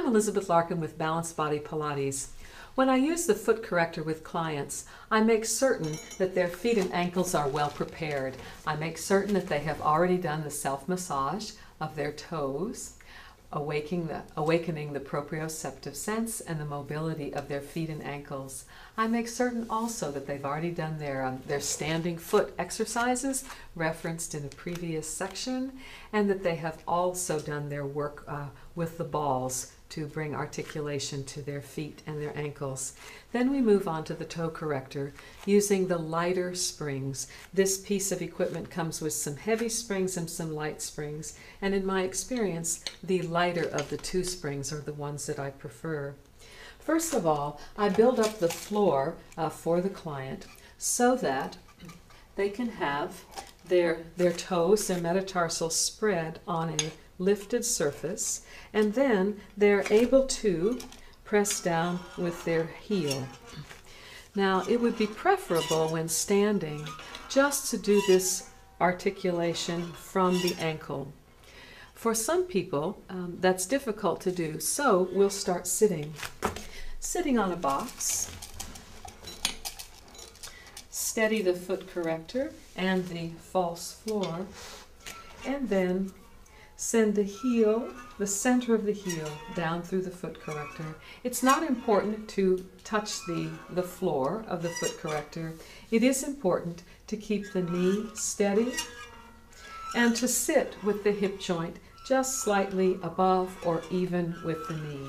I'm Elizabeth Larkam with Balanced Body Pilates. When I use the foot corrector with clients, I make certain that their feet and ankles are well prepared. I make certain that they have already done the self-massage of their toes, awakening the proprioceptive sense and the mobility of their feet and ankles. I make certain also that they've already done their standing foot exercises referenced in a previous section, and that they have also done their work with the balls to bring articulation to their feet and their ankles. Then we move on to the toe corrector using the lighter springs. This piece of equipment comes with some heavy springs and some light springs, and in my experience, the lighter of the two springs are the ones that I prefer. First of all, I build up the floor for the client so that they can have their toes, their metatarsals spread on a lifted surface, and then they're able to press down with their heel. Now, it would be preferable when standing just to do this articulation from the ankle. For some people, that's difficult to do, so we'll start sitting. Sitting on a box, steady the foot corrector and the false floor, and then send the heel, the center of the heel, down through the foot corrector. It's not important to touch the floor of the foot corrector. It is important to keep the knee steady and to sit with the hip joint just slightly above or even with the knee.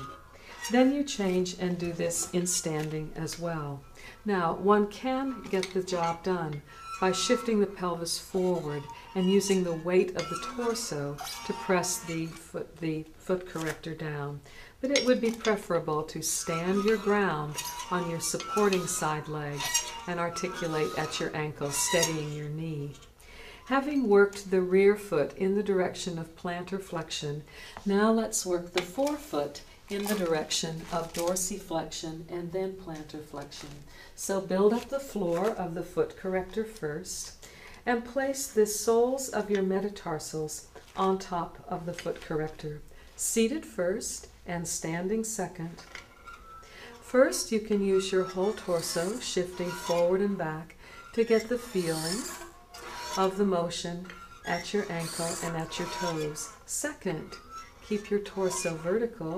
Then you change and do this in standing as well. Now, one can get the job done by shifting the pelvis forward and using the weight of the torso to press the foot corrector down. But it would be preferable to stand your ground on your supporting side leg and articulate at your ankle, steadying your knee. Having worked the rear foot in the direction of plantar flexion, now let's work the forefoot in the direction of dorsiflexion and then plantar flexion. So build up the floor of the foot corrector first and place the soles of your metatarsals on top of the foot corrector, seated first and standing second. First, you can use your whole torso, shifting forward and back to get the feeling of the motion at your ankle and at your toes. Second, keep your torso vertical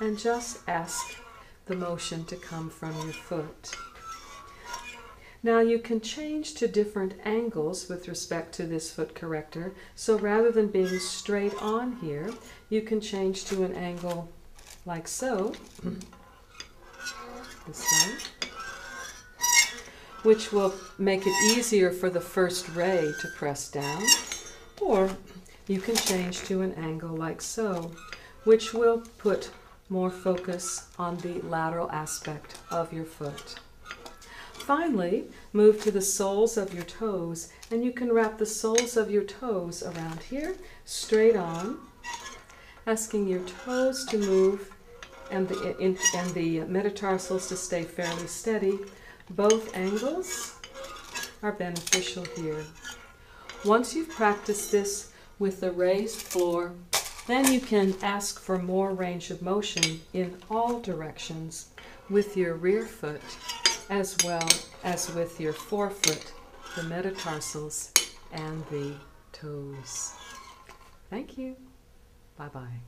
and just ask the motion to come from your foot. Now you can change to different angles with respect to this foot corrector. So rather than being straight on here, you can change to an angle like so, this way, which will make it easier for the first ray to press down. Or you can change to an angle like so, which will put more focus on the lateral aspect of your foot. Finally, move to the soles of your toes, and you can wrap the soles of your toes around here, straight on, asking your toes to move and the metatarsals to stay fairly steady. Both angles are beneficial here. Once you've practiced this with the raised floor, then you can ask for more range of motion in all directions with your rear foot as well as with your forefoot, the metatarsals, and the toes. Thank you. Bye-bye.